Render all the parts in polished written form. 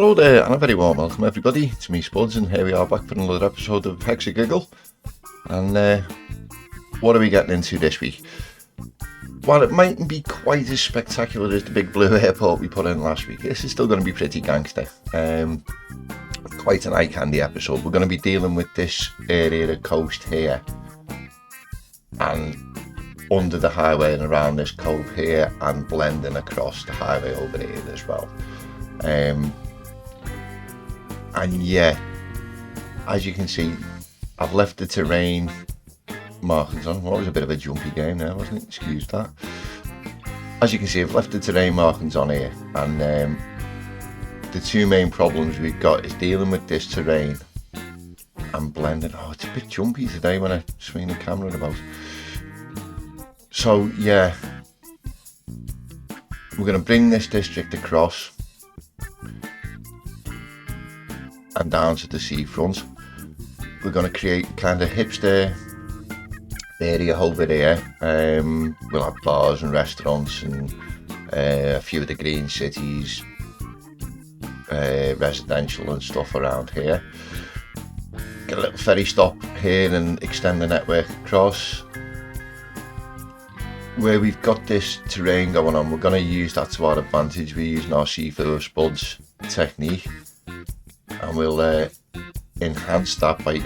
Hello there, and a very warm welcome everybody. It's me Spuds, and here we are back for another episode of Hexagiggle. And what are we getting into this week? While it mightn't be quite as spectacular as the big blue airport we put in last week, this is still going to be pretty gangster. Quite an eye candy episode. We're going to be dealing with this area of coast here, and under the highway and around this cove here, and blending across the highway over here as well. And yeah, as you can see, I've left the terrain markings on. Well, it was a bit of a jumpy game there, wasn't it? Excuse that. As you can see, I've left the terrain markings on here, and the two main problems we've got is dealing with this terrain and blending. Oh, it's a bit jumpy today when I swing the camera about. So yeah, we're going to bring this district across and down to the seafront. We're going to create kind of hipster area over there. We'll have bars and restaurants and a few of the green cities, residential and stuff around here. Get a little ferry stop here and extend the network across. Where we've got this terrain going on, we're going to use that to our advantage. We're using our C4 Spuds technique, and we'll enhance that by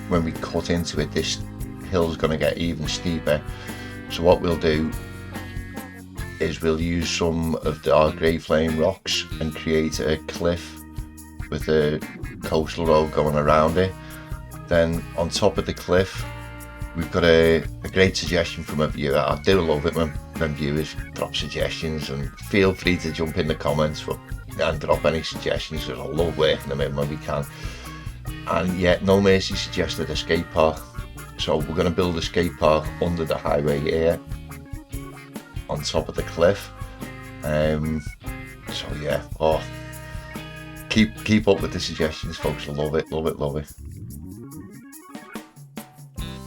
when we cut into it. This hill's going to get even steeper, so what we'll do is we'll use some of our grey flame rocks and create a cliff with a coastal road going around it. Then on top of the cliff, we've got a great suggestion from a viewer. I do love it when viewers drop suggestions, and feel free to jump in the comments and drop any suggestions, because I love working them in when we can. And yeah, No Mercy suggested a skate park, so we're going to build a skate park under the highway here on top of the cliff. So yeah, keep up with the suggestions, folks. I love it.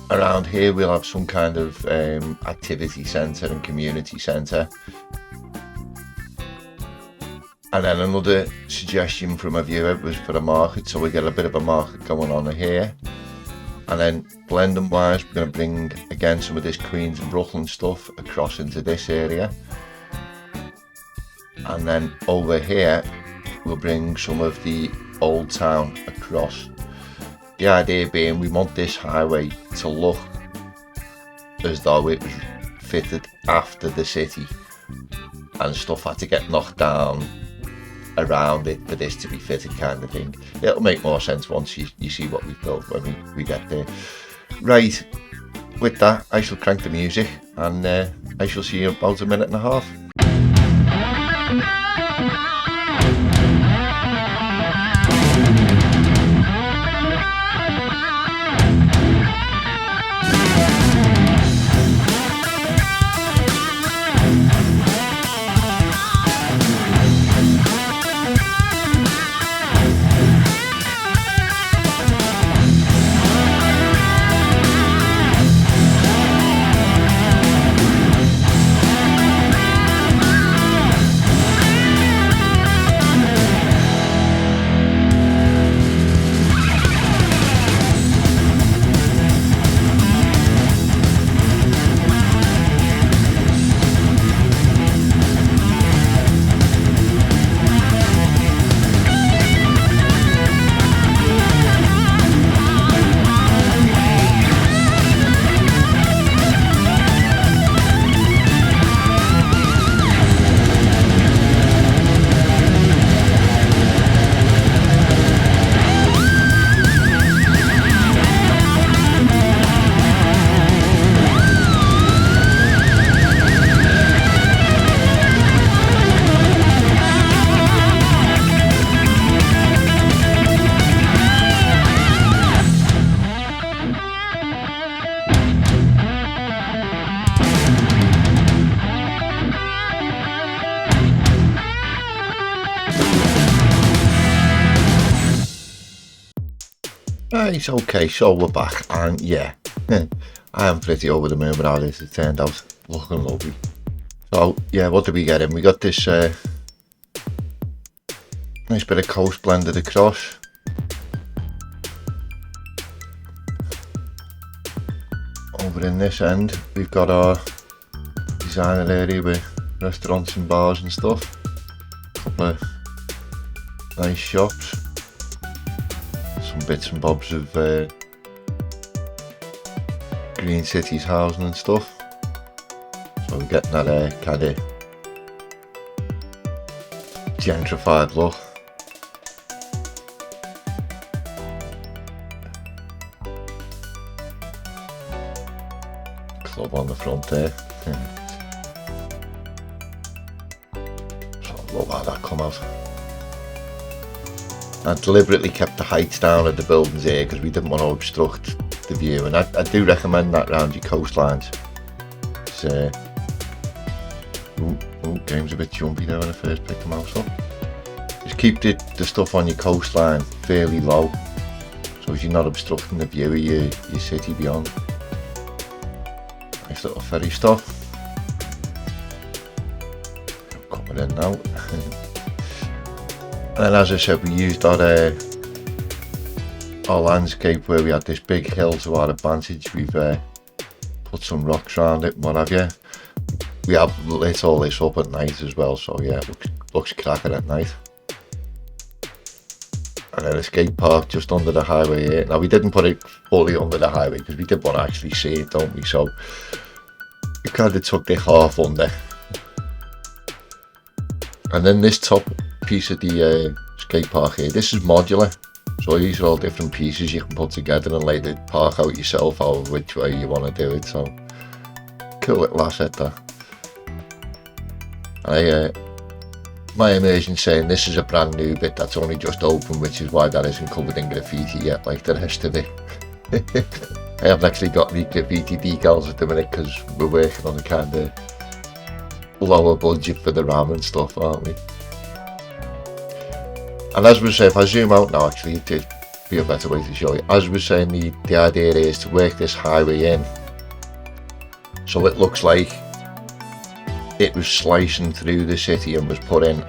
Around here we'll have some kind of activity centre and community centre. And then another suggestion from a viewer was for a market, so we get a bit of a market going on here. And then blending wise, we're going to bring again some of this Queens and Brooklyn stuff across into this area. And then over here we'll bring some of the old town across. The idea being, we want this highway to look as though it was fitted after the city, and stuff had to get knocked down around it for this to be fitted, kind of thing. It'll make more sense once you see what we've built when we get there. Right, with that, I shall crank the music, and I shall see you in about a minute and a half. Right, okay, so we're back, and yeah, I am pretty over the moon with how this has turned out. Looking lovely. So yeah, what did we get in? We got this Nice bit of coast blended across. Over in this end, we've got our designer area with restaurants and bars and stuff. Couple of nice shops. Some bits and bobs of Green City's housing and stuff. So we're getting that kind of gentrified look. Club on the front there. So I love how that come out. I deliberately kept the heights down of the buildings here because we didn't want to obstruct the view, and I do recommend that around your coastlines. Game's a bit jumpy there when I first picked the mouse up. Just keep the stuff on your coastline fairly low, so as you're not obstructing the view of your city beyond. Nice little ferry stop. Coming in now. And then, as I said, we used our landscape where we had this big hill to our advantage. We've put some rocks around it and what have you. We have lit all this up at night as well, so yeah, it looks cracking at night. And then a skate park just under the highway here. Now, we didn't put it fully under the highway because we did want to actually see it, don't we? So we kind of took it half under. And then this top piece of the skate park here, this is modular. So these are all different pieces you can put together and lay the park out yourself, however which way you want to do it. So cool little asset there. My immersion saying this is a brand new bit that's only just open, which is why that isn't covered in graffiti yet like the rest of it. I haven't actually got any graffiti decals at the minute because we're working on a kind of lower budget for the RAM and stuff, aren't we? And as we say, if I zoom out now, actually it'd be a better way to show you. As we're saying, the idea is to work this highway in so it looks like it was slicing through the city and was put in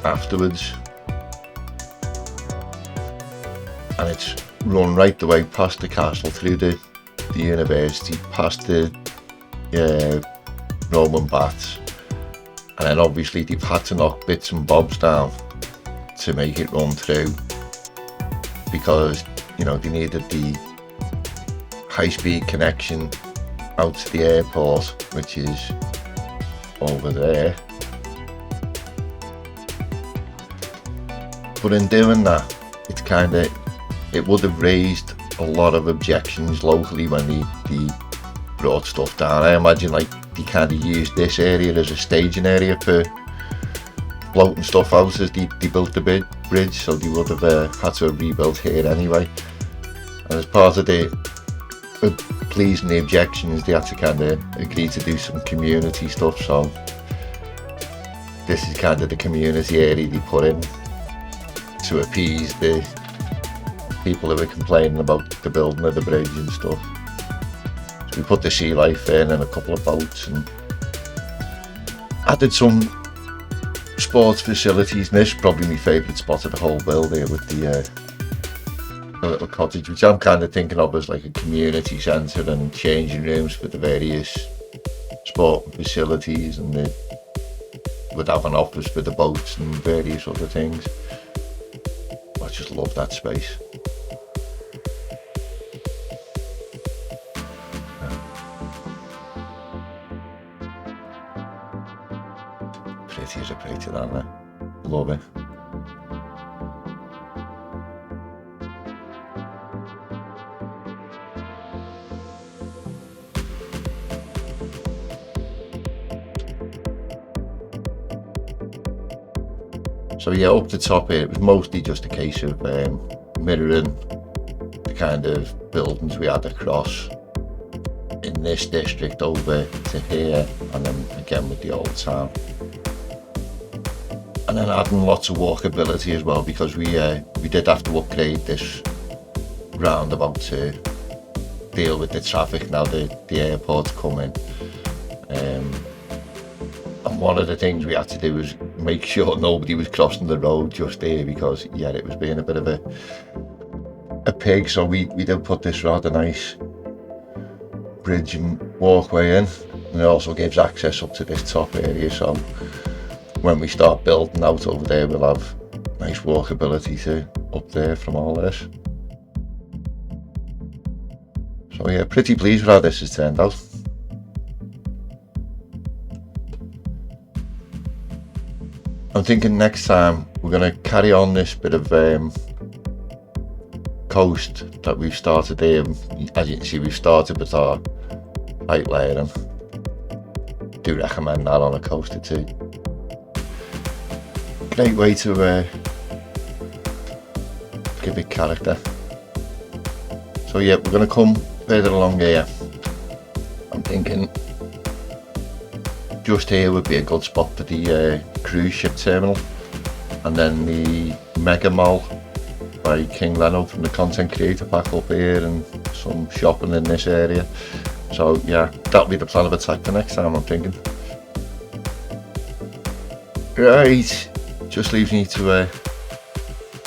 afterwards. And it's run right the way past the castle, through the university, past the Roman baths. And then obviously they've had to knock bits and bobs down to make it run through because, you know, they needed the high-speed connection out to the airport, which is over there. But in doing that, it would have raised a lot of objections locally when they brought stuff down. I imagine like they kind of used this area as a staging area for floating stuff out as they built the bridge, so they would have had to have rebuilt here anyway. And as part of pleasing the objections, they had to kind of agree to do some community stuff, so this is kind of the community area they put in to appease the people who were complaining about the building of the bridge and stuff. So we put the sea life in and a couple of boats and added some sports facilities, and this is probably my favourite spot of the whole build here with the little cottage, which I'm kind of thinking of as like a community centre and changing rooms for the various sport facilities, and would have an office for the boats and various other things. I just love that space. Pretty as a pretty, aren't they? Love it. So yeah, up the top here, it was mostly just a case of mirroring the kind of buildings we had across in this district over to here, and then again with the old town. And then adding lots of walkability as well, because we did have to upgrade this roundabout to deal with the traffic now the airport's coming. And one of the things we had to do was make sure nobody was crossing the road just there, because yeah, it was being a bit of a pig. So we did put this rather nice bridge and walkway in, and it also gives access up to this top area, so when we start building out over there, we'll have nice walkability to up there from all this. So yeah, pretty pleased with how this has turned out. I'm thinking next time we're going to carry on this bit of coast that we've started here. As you can see, we've started with our height layering. Do recommend that on a coaster too. Great way to give it character. So yeah, we're going to come further along here. I'm thinking just here would be a good spot for the cruise ship terminal, and then the mega mall by King Leno from the content creator pack up here, and some shopping in this area. So yeah, that'll be the plan of attack for next time, I'm thinking. Right, just leaves me to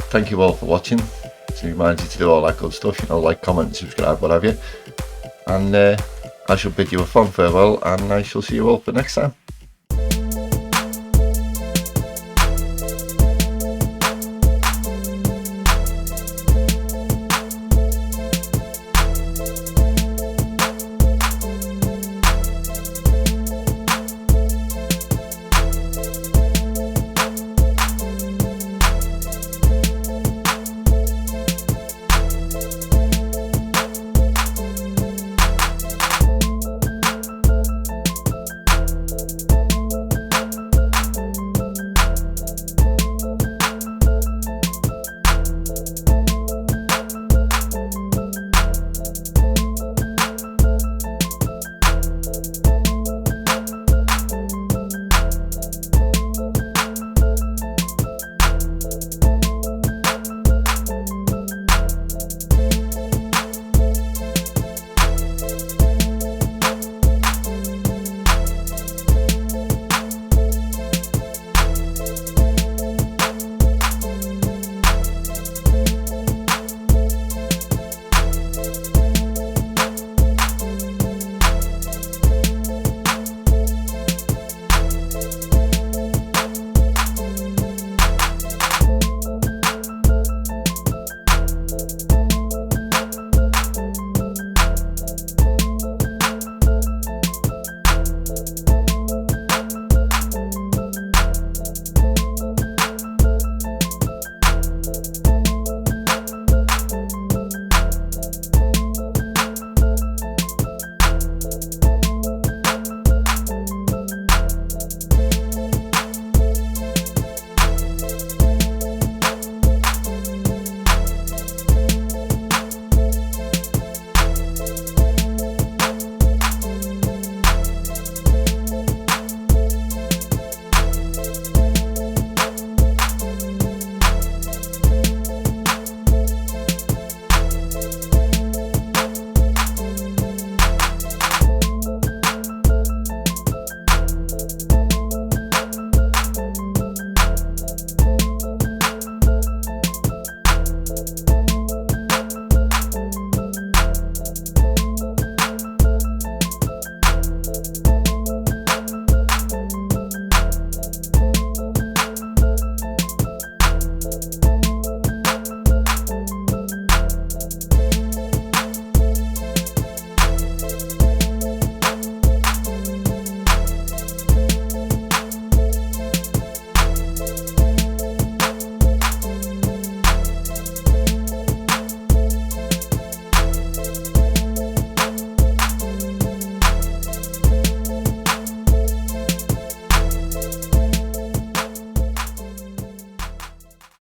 thank you all for watching. To remind you to do all that good stuff, you know, like, comment, subscribe, what have you. And I shall bid you a fond farewell, and I shall see you all for next time.